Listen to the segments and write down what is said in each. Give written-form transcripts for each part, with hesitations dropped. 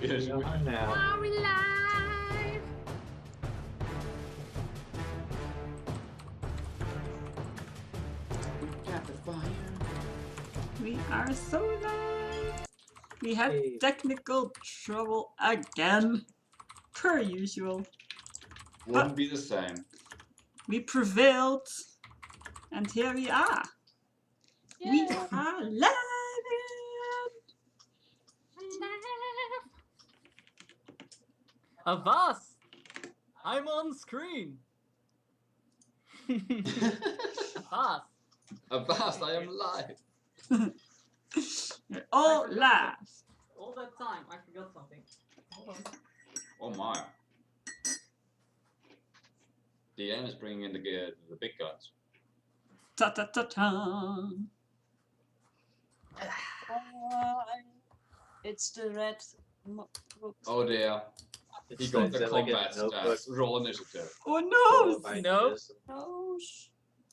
Yes, We are now. Are we live? We got the fire. We are so live. We had Hey. technical trouble again, per usual. Wouldn't be the same. We prevailed, and here we are. We Yeah. are live again. Avast! I'm on screen. Avast! Avast, I am live. We're all I forgot live. All that time, I forgot something. Hold on. Oh my. DM is bringing in the big guns. Ta ta ta ta. It's the red. Oh dear. He got the combat stats. Roll initiative. Oh Full no! of No. ideas. No.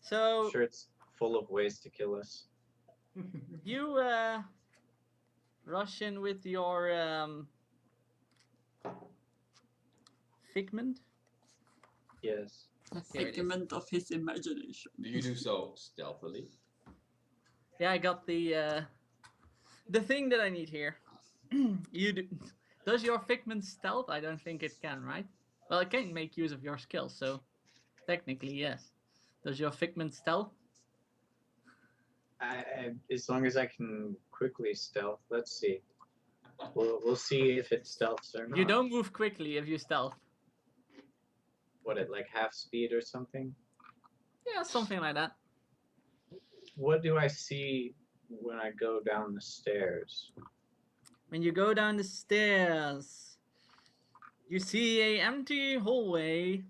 So I'm sure it's full of ways to kill us. you rush in with your figment. Yes. A Here it is. figment of his imagination. Do you do so stealthily? Yeah, I got the thing that I need here. You do. Does your figment stealth? I don't think it can, right? Well, it can make use of your skill, so technically yes. Does your figment stealth? As long as I can quickly stealth, let's see. We'll see if it stealths or not. You don't move quickly if you stealth. What, at like half speed or something? Yeah, something like that. What do I see when I go down the stairs? When you go down the stairs, you see a empty hallway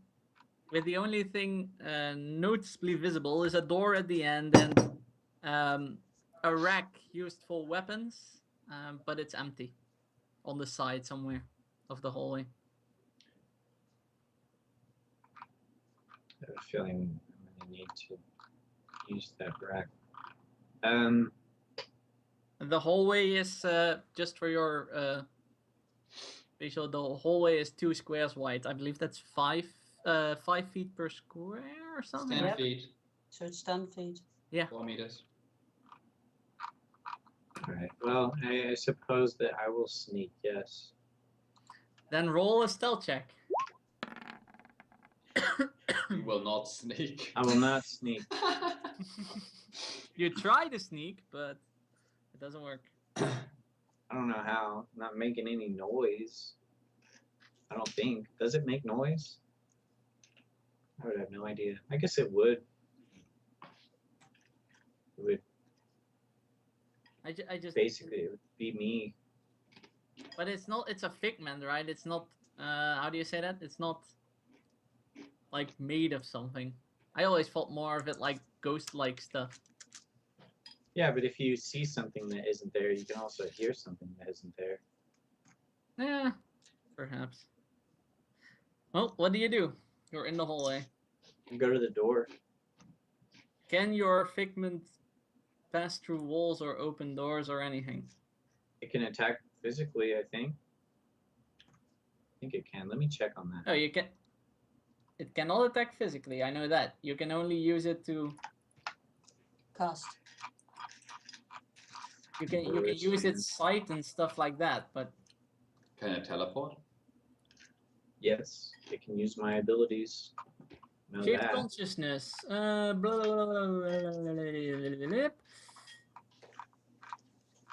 with the only thing noticeably visible is a door at the end and a rack used for weapons, but it's empty on the side somewhere of the hallway. I have a feeling I'm gonna need to use that rack. The hallway is just for your visual. The hallway is 2 squares wide. I believe that's 5 feet per square or It's something. 10 Yep. feet. So it's 10 feet. Yeah. 4 meters. Alright, well, I suppose that I will sneak, yes. Then roll a stealth check. You will not sneak. I will not sneak. You try to sneak, but it doesn't work. I don't know how. I'm not making any noise. I don't think. Does it make noise? I would have no idea. I guess it would. It would I just basically it would be me. But it's not. It's a figment, right? It's not. How do you say that? It's not like made of something. I always thought more of it like ghost-like stuff. Yeah, but if you see something that isn't there, you can also hear something that isn't there. Yeah, perhaps. Well, what do? You're in the hallway. You go to the door. Can your figment pass through walls or open doors or anything? It can attack physically, I think. I think it can. Let me check on that. No, you can. It cannot attack physically. I know that. You can only use it to. Cast. You can use its sight and stuff like that, but Can it teleport? Yes, it can use my abilities. Know shift that. consciousness. Blah, blah, blah, blah, blah, blah, blah.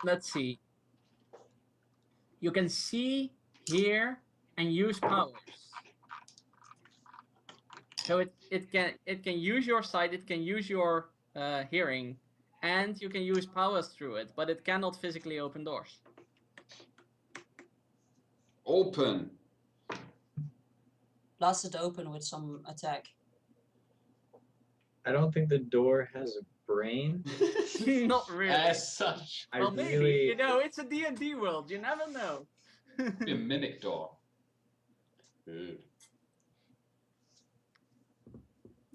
Let's see. You can see, hear, and use powers. So it can use your sight, it can use your hearing, and you can use powers through it, but it cannot physically open doors. Open. Blast it open with some attack. I don't think the door has a brain. Not really. As such. I Well, maybe. really. You know, it's a D&D world. You never know. Be a mimic door. Good.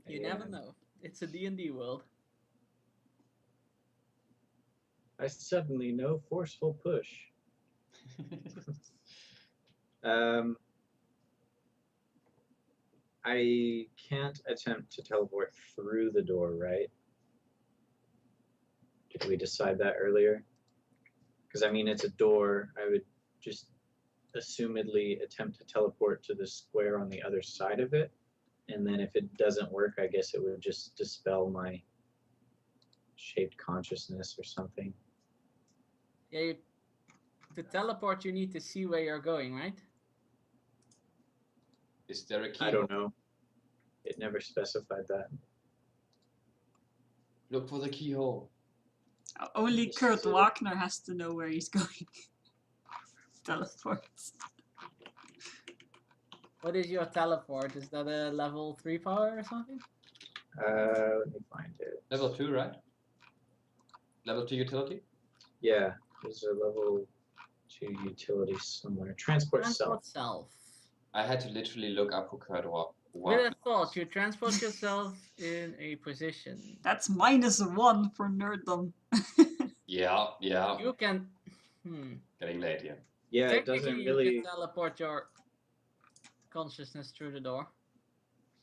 You never know. It's a D&D world. I suddenly know forceful push. I can't attempt to teleport through the door, right? Did we decide that earlier? Because I mean, it's a door. I would just assumedly attempt to teleport to the square on the other side of it. And then if it doesn't work, I guess it would just dispel my shaped consciousness or something. Yeah, to teleport, you need to see where you're going, right? Is there a key? I don't know. It never specified that. Look for the keyhole. Only This Kurt is it. Wagner has to know where he's going. Teleports. What is your teleport? Is that a level 3 power or something? Let me find it. Level 2, right? Level 2 utility? Yeah, there's a level 2 utility somewhere. Transport self. Transport self. I had to literally look up who Kurt With a thought, you transport yourself in a position. That's -1 for nerddom. Yeah. You can. Getting late here. Yeah, it Technically, doesn't you really. can teleport your consciousness through the door.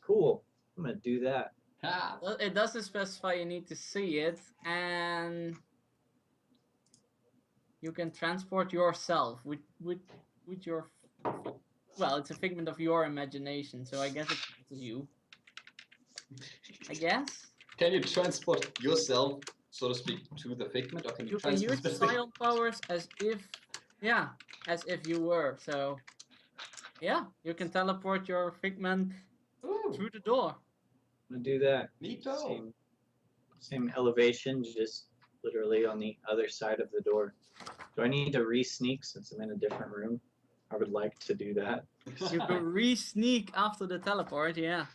Cool. I'm gonna do that. Ha! It doesn't specify you need to see it, and you can transport yourself with your. Well, it's a figment of your imagination, so I guess it's you. I guess. Can you transport yourself, so to speak, to the figment, or can you You can transport use the psion powers as if you were. So, yeah, you can teleport your figment Ooh, through the door. I'm gonna do that. neato. Same elevation, just literally on the other side of the door. Do I need to re-sneak since I'm in a different room? I would like to do that. You could re-sneak after the teleport, yeah.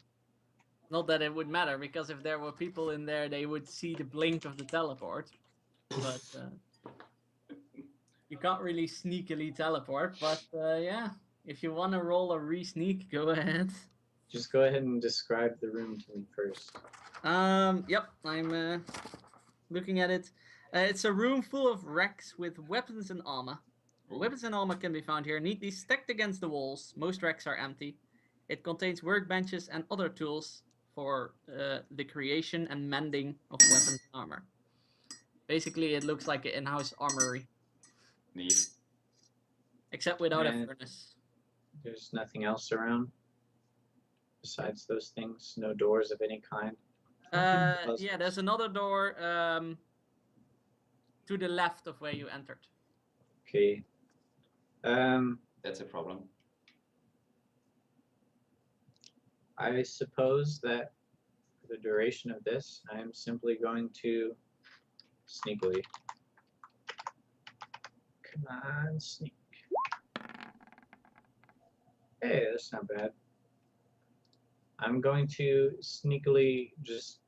Not that it would matter, because if there were people in there, they would see the blink of the teleport. But you can't really sneakily teleport. But yeah, if you want to roll a re-sneak, go ahead. Just go ahead and describe the room to me first. Yep, I'm looking at it. It's a room full of racks with weapons and armor. Ooh. Weapons and armor can be found here, neatly stacked against the walls. Most racks are empty. It contains workbenches and other tools for the creation and mending of weapons and armor. Basically, it looks like an in-house armory. Neat. Except without a And furnace. there's nothing else around besides those things. No doors of any kind. Yeah, there's another door to the left of where you entered. Okay. That's a problem. I suppose that for the duration of this, I am simply going to sneakily. Come on, sneak. Hey, that's not bad. I'm going to sneakily just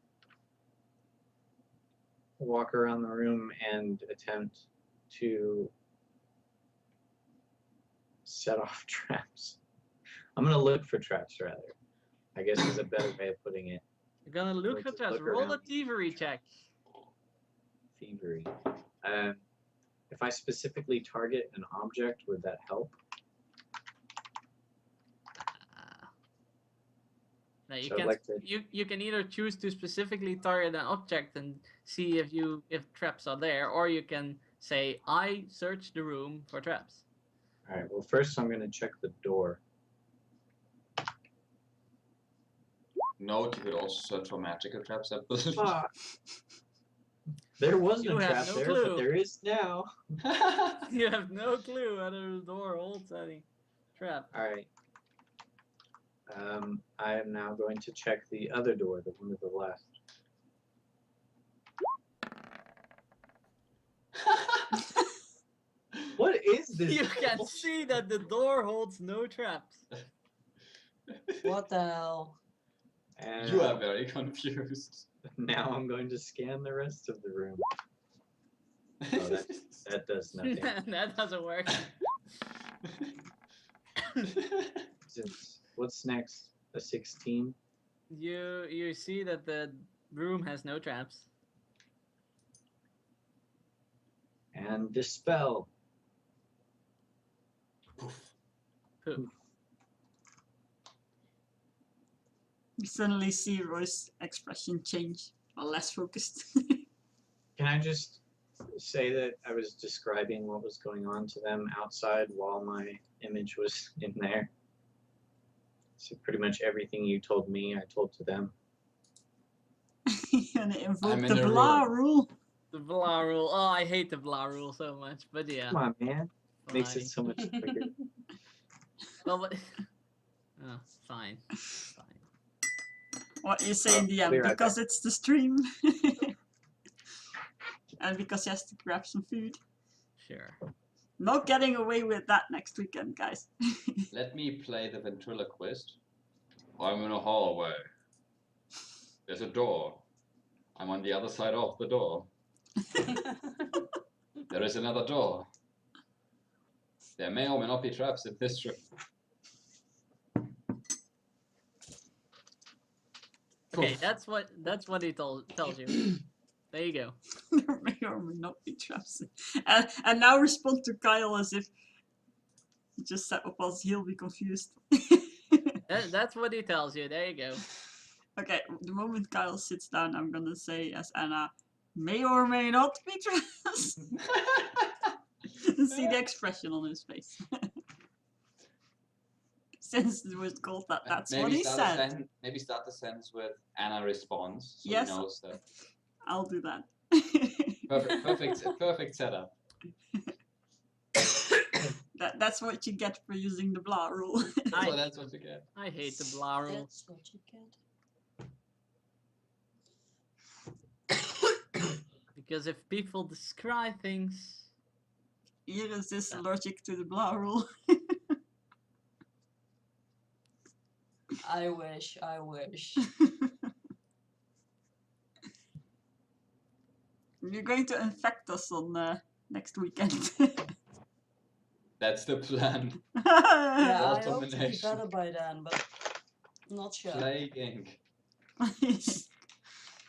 walk around the room and attempt to set off traps. I'm going to look for traps, rather. I guess is a better way of putting it. You're gonna look Like for to traps. look Roll a around. thievery check. Thievery. If I specifically target an object, would that help? Now you So I'd can like to- you can either choose to specifically target an object and see if traps are there, or you can say I search the room for traps. All right. Well, first I'm going to check the door. Note, you could also search for magical traps, I believe. There was no You have trap no there, clue. but there is now. You have no clue whether the door holds any trap. All right. I am now going to check the other door, the one to the left. What is this? You can see that the door holds no traps. What the hell? And You are very confused. now I'm going to scan the rest of the room. Oh, that does nothing. That doesn't work. What's next? A 16? You see that the room has no traps. And dispel. Poof. Who? You suddenly see Roy's expression change, or less focused. Can I just say that I was describing what was going on to them outside while my image was in there? So pretty much everything you told me, I told to them. And it invoked I'm in the the blah room. rule. The blah rule. Oh, I hate the blah rule so much, but yeah. Come on, man. Makes fine. it so much quicker. Well, but... oh, fine. Fine. What you say, I'll be DM, right because it's the stream. And because he has to grab some food. Sure. Not getting away with that next weekend, guys. Let me play the ventriloquist. I'm in a hallway. There's a door. I'm on the other side of the door. There is another door. There may or may not be traps in this room. Okay, that's what he tells you. There you go. There may or may not be traps. And now respond to Kyle as if he just sat up as he'll be confused. That's what he tells you. There you go. Okay, the moment Kyle sits down, I'm gonna say as Anna, may or may not be traps. See the expression on his face. Since it was called that, that's what he said. Maybe start the sentence with Anna responds, so Yes. he knows that. I'll do that. Perfect setup. That's what you get for using the blah rule. So that's what you get. I hate the blah rule. That's what you get. Because if people describe things... Here is this logic to the blah rule. I wish, I wish. You're going to infect us on next weekend. That's the plan. Yeah, I World hope to be domination. better by then, but not sure. Plaguing.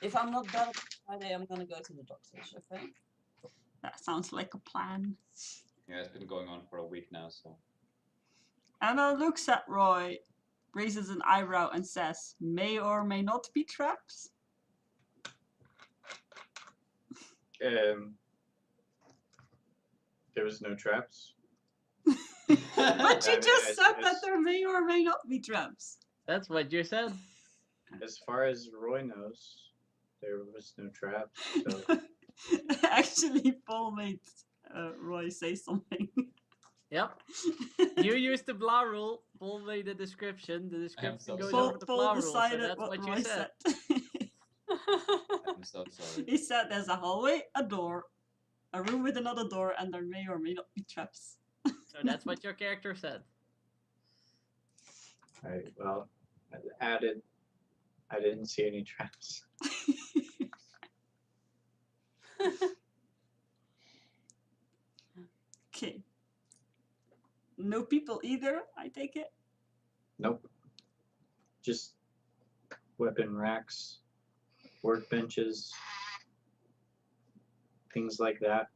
If I'm not better by Friday, I'm gonna go to the doctors, okay? That sounds like a plan. Yeah, it's been going on for a week now, so. Anna looks at Roy, raises an eyebrow and says, may or may not be traps? There was no traps. But you just said that as- there may or may not be traps. That's what you said. As far as Roy knows, there was no traps. So Actually, Paul made Roy say something. Yep. You used the blah rule. Paul made the description. The description so goes sorry. over the Paul blah rule. So decided that's what what Roy you said. I'm so sorry. He said there's a hallway, a door, a room with another door, and there may or may not be traps. So that's what your character said. I added. I didn't see any traps. Okay. No people either, I take it? Nope. Just weapon racks, workbenches, things like that.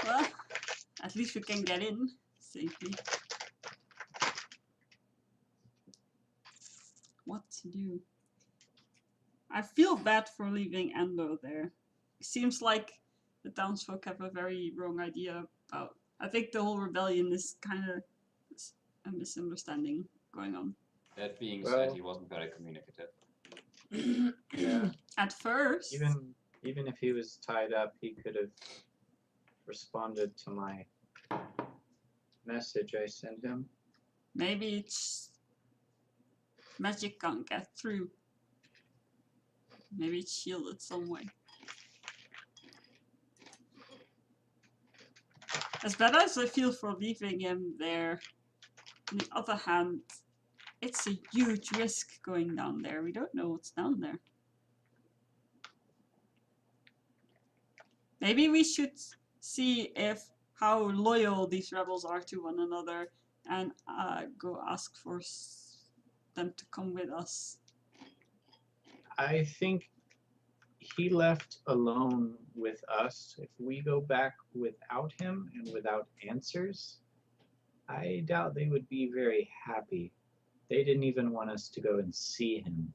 Well, at least we can get in safely. What to do? I feel bad for leaving Endo there. It seems like the townsfolk have a very wrong idea about... I think the whole rebellion is kind of a misunderstanding going on. That being Well- said, he wasn't very communicative. Yeah. At first, Even if he was tied up, he could have responded to my message I sent him. maybe it's magic can't get through. Maybe it's shielded some way. As bad as I feel for leaving him there, on the other hand, it's a huge risk going down there. We don't know what's down there. Maybe we should see how loyal these rebels are to one another and go ask for them to come with us. I think he left alone with us. If we go back without him and without answers, I doubt they would be very happy. They didn't even want us to go and see him.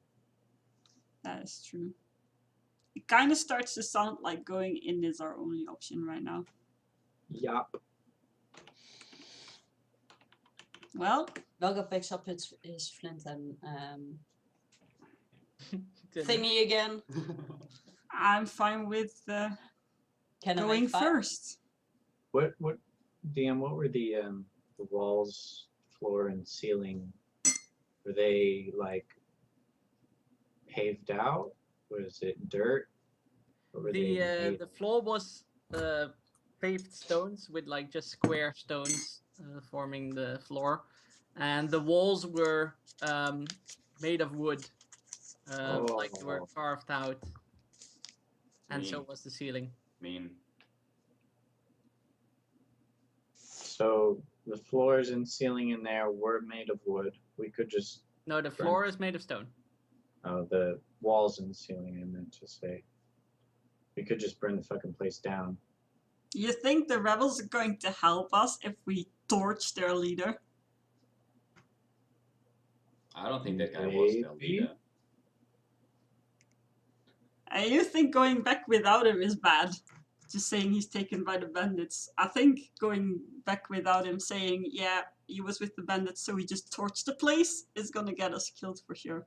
That is true. It kind of starts to sound like going in is our only option right now. Yup. Well, Belga picks up his flint and Didn't- thingy again. I'm fine with Can I going make fire? first. What DM, what were the walls, floor and ceiling? Were they like paved out? Was it dirt? Or were they made The floor was paved stones with like just square stones forming the floor, and the walls were made of wood, like they were Oh. carved out, and so Mean. was the ceiling. Mean. So the floors and ceiling in there were made of wood. We could just No, the floor is made of stone. the walls and ceiling, I meant to say. We could just burn the fucking place down. You think the rebels are going to help us if we torch their leader? I don't think that guy was their Maybe. leader. And you think going back without him is bad? Just saying he's taken by the bandits. I think going back without him saying, yeah, he was with the bandits, so he just torched the place, is gonna get us killed for sure.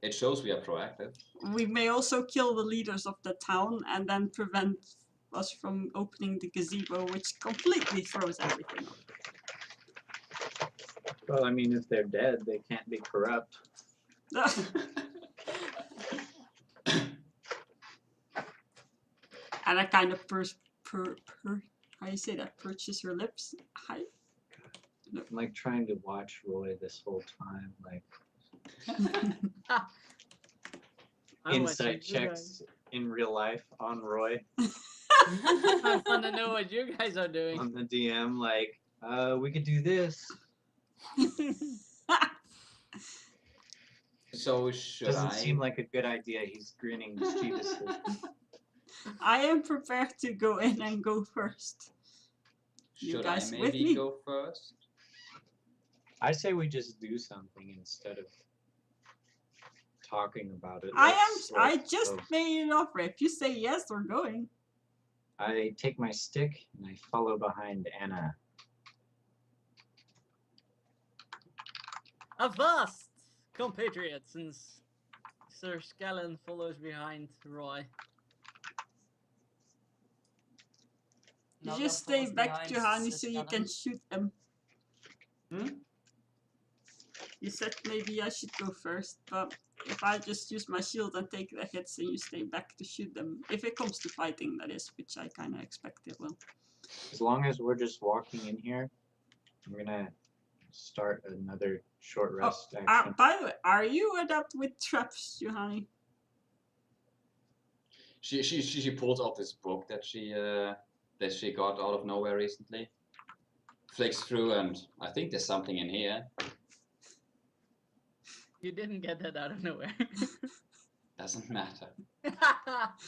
It shows we are proactive. We may also kill the leaders of the town and then prevent us from opening the gazebo, which completely throws everything off. Well, I mean, if they're dead, they can't be corrupt. And I kind of how you say that? Purchase her lips. Hi. I'm like trying to watch Roy this whole time, like I'm insight watching you checks in real life on Roy, guys. I want to know what you guys are doing. on the DM, like, we could do this. So should Doesn't I? seem like a good idea. He's grinning mischievously. I am prepared to go in and go first. You Should guys I with maybe me? go first? I say we just do something instead of talking about it. I Let's just go. made an offer. If you say yes, we're going. I take my stick and I follow behind Anna. Avast, compatriots, since Sir Scallon follows behind Roy. You Belga just stay follows back, behind Johanny, so you can Siskanen. shoot them. Hmm? You said maybe I should go first, but if I just use my shield and take the hits and you stay back to shoot them, if it comes to fighting, that is, which I kind of expect it will. As long as we're just walking in here, I'm gonna start another short rest action. By the way, are you adept with traps, Johanny? She pulls out this book that she got out of nowhere recently. Flicks through and I think there's something in here. You didn't get that out of nowhere. Doesn't matter.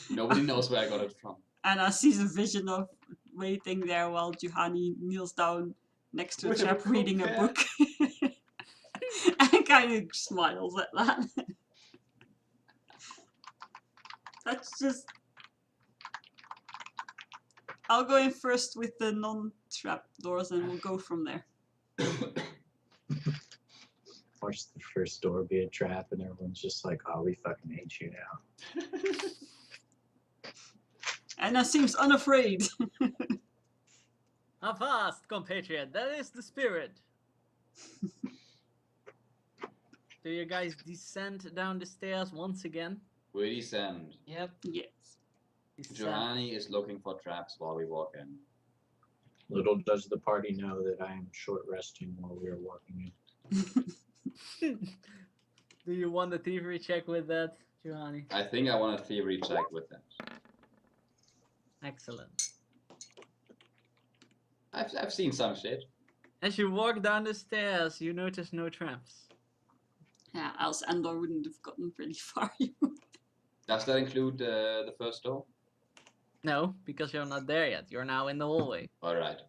Nobody knows where I got it from. And I see the vision of waiting there while Johanny kneels down next to a With a trap book, reading a yeah. book. And kind of smiles at that. That's just... I'll go in first with the non-trap doors and we'll go from there. Watch the first door be a trap and everyone's just like, oh, we fucking hate you now. Anna seems unafraid. Avast, compatriot, that is the spirit. Do you guys descend down the stairs once again? We descend. Yep. Yes. Descend. Johanny is looking for traps while we walk in. Little does the party know that I am short resting while we are walking in. Do you want a thievery check with that, Johanny? I think I want a thievery check with that. Excellent. I've seen some shit. As you walk down the stairs, you notice no traps. Yeah, else Andor wouldn't have gotten pretty far. Does that include the first door? No, because you're not there yet. You're now in the hallway. Alright.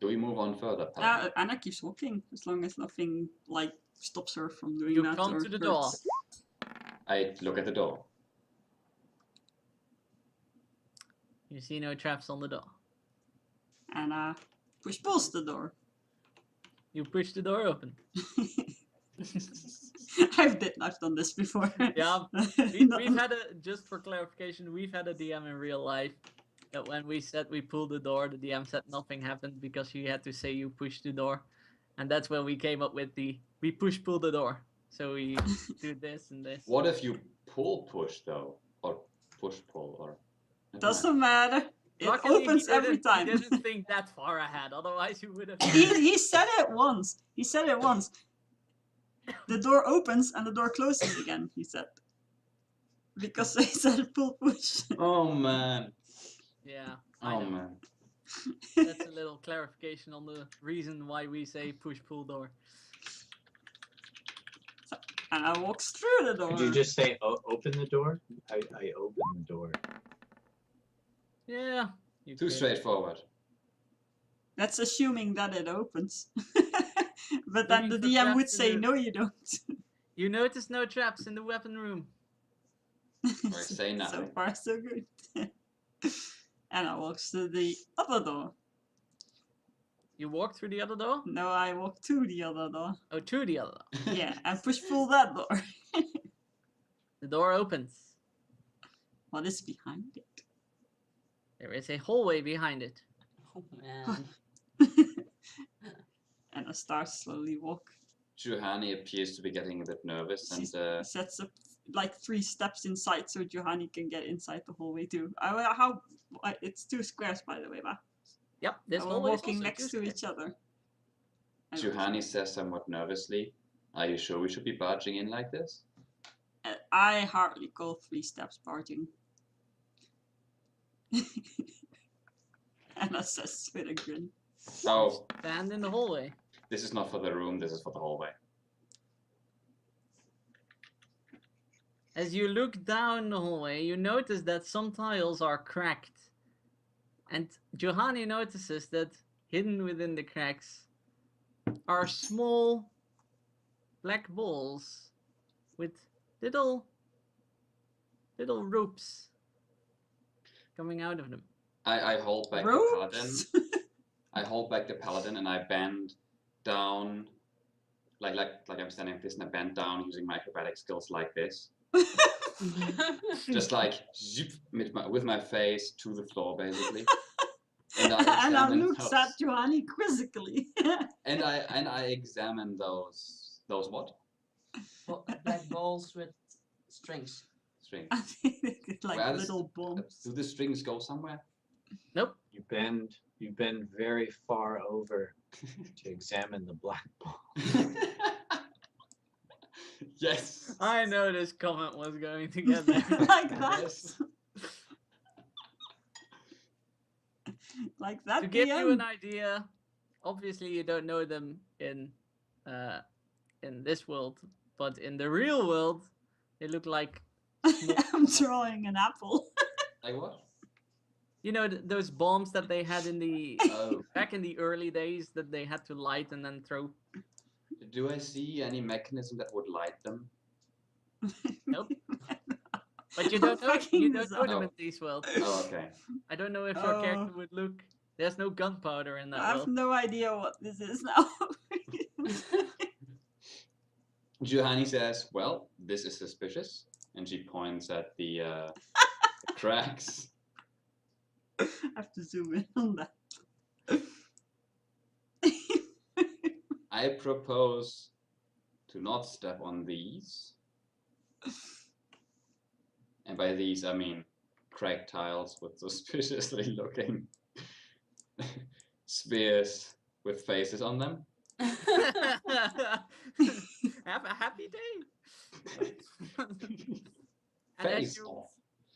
Do we move on further, Paladin? Anna keeps walking as long as nothing like stops her from doing You that come or to the door. hurts. I look at the door. You see no traps on the door. Anna pulls the door. You push the door open. I've done this before. Yeah, No. we've had a, just for clarification, we've had a DM in real life that when we said we pulled the door, the DM said nothing happened because he had to say you pushed the door. And that's when we came up with the, we pull the door. So we do this and this. What if you push though? Or pull or... Never mind. Doesn't matter. It Luckily, opens he every didn't- time. He didn't think that far ahead, otherwise you would have... he said it once. He said it once. The door opens and the door closes again, he said. Because they said pull push. Oh man. Yeah, I Oh know. man. That's a little clarification on the reason why we say pull door. And I walks through the door. Could you just say open the door? I open the door. Yeah. You Too could. straightforward. That's assuming that it opens. But then the Looking for DM would traps in say, the- no, you don't. You notice no traps in the weapon room. Or say So nothing. far, so good. And I walks to the other door. You walk through the other door? No, I walk to the other door. Oh, to the other door. Yeah, and pull that door. The door opens. What is behind it? There is a hallway behind it. Oh man. And I start slowly walk. Juhani appears to be getting a bit nervous and Sets up like 3 steps inside so Johanny can get inside the hallway too. It's 2 squares by the way, but Yep, this we're hallway is walking also next to each other. I don't- Juhani says somewhat nervously, "Are you sure we should be barging in like this?" I hardly call 3 steps barging. Anna says with a grin. Oh, Stand in the hallway. this is not for the room, this is for the hallway. As you look down the hallway, you notice that some tiles are cracked. And Johanny notices that hidden within the cracks are small black balls with little ropes coming out of them. I hold back the paladin. Ropes? I hold back the paladin and I bend down, like I'm standing like this, and I bend down using my acrobatic skills like this, just like zip, with my face to the floor basically. And I Anna examine looks those, at Johanny quizzically. and I examine those what Black balls with strings. strings? Like Where little bombs. Do the strings go somewhere? Nope. You bend very far over to examine the black ball. Yes. I know this comment was going to get there. Like that. Yes. Like that. To give you an DM. idea, obviously you don't know them in this world, but in the real world, they look like I'm drawing an apple. Like what? you know those bombs that they had in the Oh. back in the early days that they had to light and then throw. Do I see any mechanism that would light them? Nope. But you I'm don't know fucking them this in up. this world. Oh, okay. I don't know if your Oh. character would look. There's no gunpowder in I that have world. no idea what this is now. Juhani says, "Well, this is suspicious," and she points at the cracks. I have to zoom in on that. I propose to not step on these. And by these, I mean cracked tiles with suspiciously looking spheres with faces on them. Have a happy day. And Face off.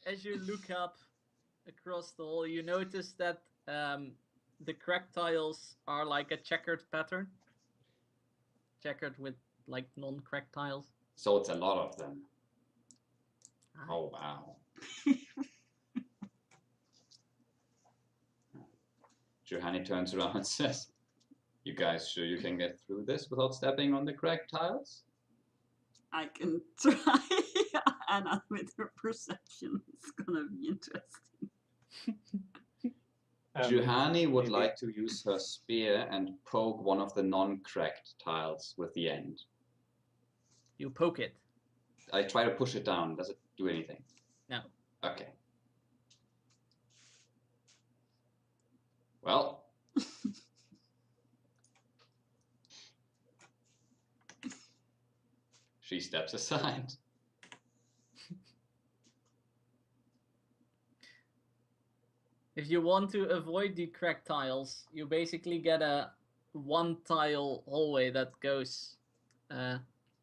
as you look up across the hall, you notice that the cracked tiles are like a checkered pattern. checkered with like non-cracked tiles. So it's a lot of them. Ah. Oh wow. Johanny turns around and says, "You guys sure you can get through this without stepping on the cracked tiles?" I can try. Anna with her perception. It's gonna be interesting. Johanny would maybe- like to use her spear and poke one of the non-cracked tiles with the end. You poke it. I try to push it down. Does it do anything? No. Okay. Well. She steps aside. If you want to avoid the cracked tiles, you basically get a one tile hallway that goes,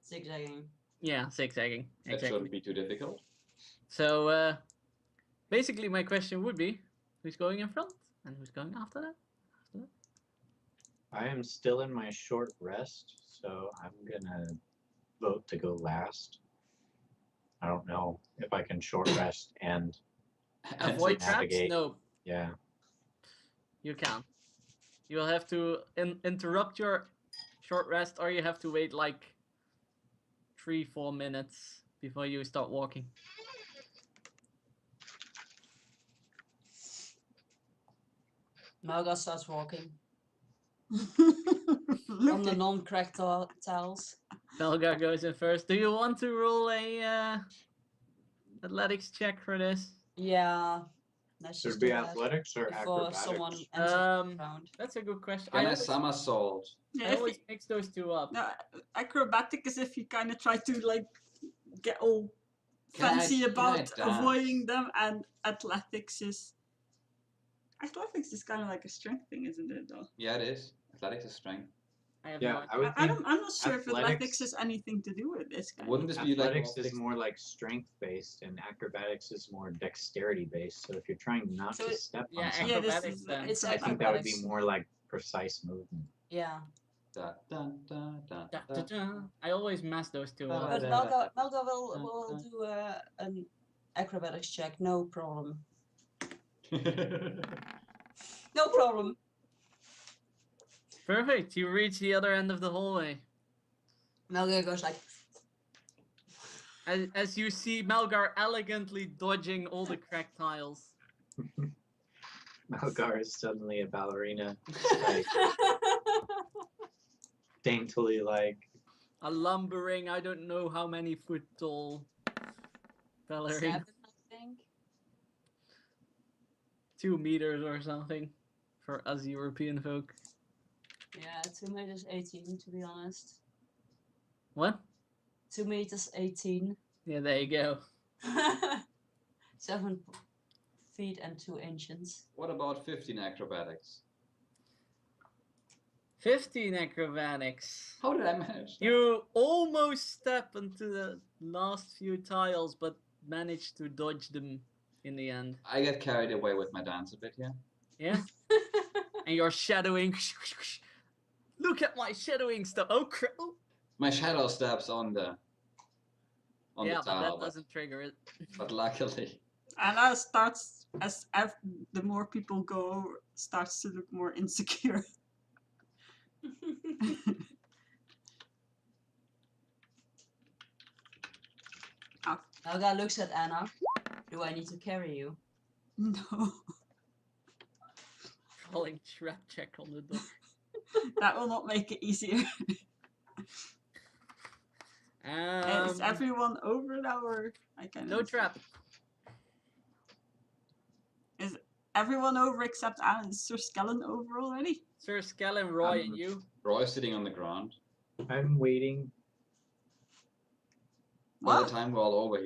Zigzagging. yeah, zigzagging. That Exactly. shouldn't be too difficult. So basically, my question would be, who's going in front and who's going after that? I am still in my short rest, so I'm gonna vote to go last. I don't know if I can short rest and Avoid traps? navigate. No, yeah. you can't. You will have to interrupt your short rest, or you have to wait like 3-4 minutes before you start walking. Malga starts walking Look on the at- non-cracked tiles. Belga goes in first. Do you want to roll a athletics check for this? Yeah. Let's Should just it do be that athletics or before acrobatics? someone enters the round. That's a good question. Can I always, somersault? Yeah, I if always you- mix those two up. no, acrobatic is if you kind of try to like get all Can I- fancy can I about dance? avoiding them, and athletics is kind of like a strength thing, isn't it? Though Yeah, it is. Athletics is strength. I have no Yeah, idea. I would I'm think not sure if athletics athletics- has anything to do with this. Kind Wouldn't of. this be like athletics all is fixed- more like strength based, and acrobatics is more dexterity based. So if you're trying not So to it- step yeah, on something, Yeah, this acrobatics is then. It's I think that would be acrobatics. more like precise movement. Yeah. Da, da, da, da, Da, da. da, da. I always mess those two But- up. But da, Malga will do an acrobatics check, no problem. No problem. Perfect. You reach the other end of the hallway. Malga goes like, As you see Malgar elegantly dodging all the cracked tiles. Malgar is suddenly a ballerina, like daintily like A lumbering, I don't know how many foot tall ballerina. 7, I think. 2 meters or something for us European folk. Yeah, 2 meters 18 to be honest. What? 2 meters 18. Yeah, there you go. 7 feet and 2 inches. What about 15 acrobatics? 15 acrobatics. How did I manage that? You almost step into the last few tiles, but manage to dodge them in the end. I get carried away with my dance a bit here. Yeah? And you're shadowing. Look at my shadowing stuff. Oh, crap. Oh. My shadow steps on the Yeah, but tile, that doesn't trigger it. but luckily. Anna starts as the more people go, starts to look more insecure. Malga looks at Anna. Do I need to carry you? No, Falling trap check on the door. that will not make it easier. Is everyone over now, or I can? No trap. Is everyone over except Anna? Is Sir Skellen over already? Sir Skellen, Roy, and you. Roy's sitting on the ground. I'm waiting. By What? the time we're all over,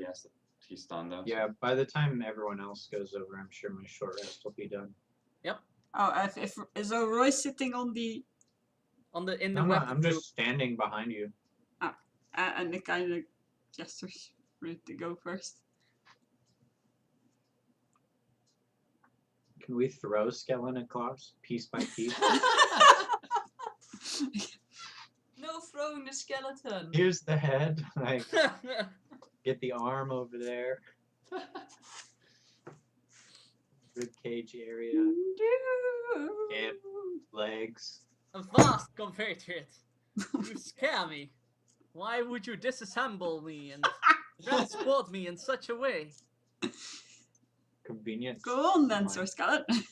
he's done though. Yeah, by the time everyone else goes over, I'm sure my short rest will be done. Oh, if is Roy sitting on the In the No, weapon I'm group. just standing behind you. and it kind of gestures for it to go first. Can we throw skeleton claws piece by piece? No throwing the skeleton. Here's the head. Like, get the arm over there. Rib cage area. Hip. Legs. Avast, compatriot! You scare me. Why would you disassemble me and transport me in such a way? Convenience. Go on then, Fine. Sir Skeleton.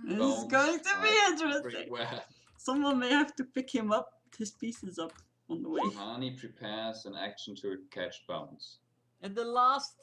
This is Bones, going to be knife, interesting. brickware. Someone may have to pick him up, his pieces up on the way. Hani prepares an action to catch bones. And the last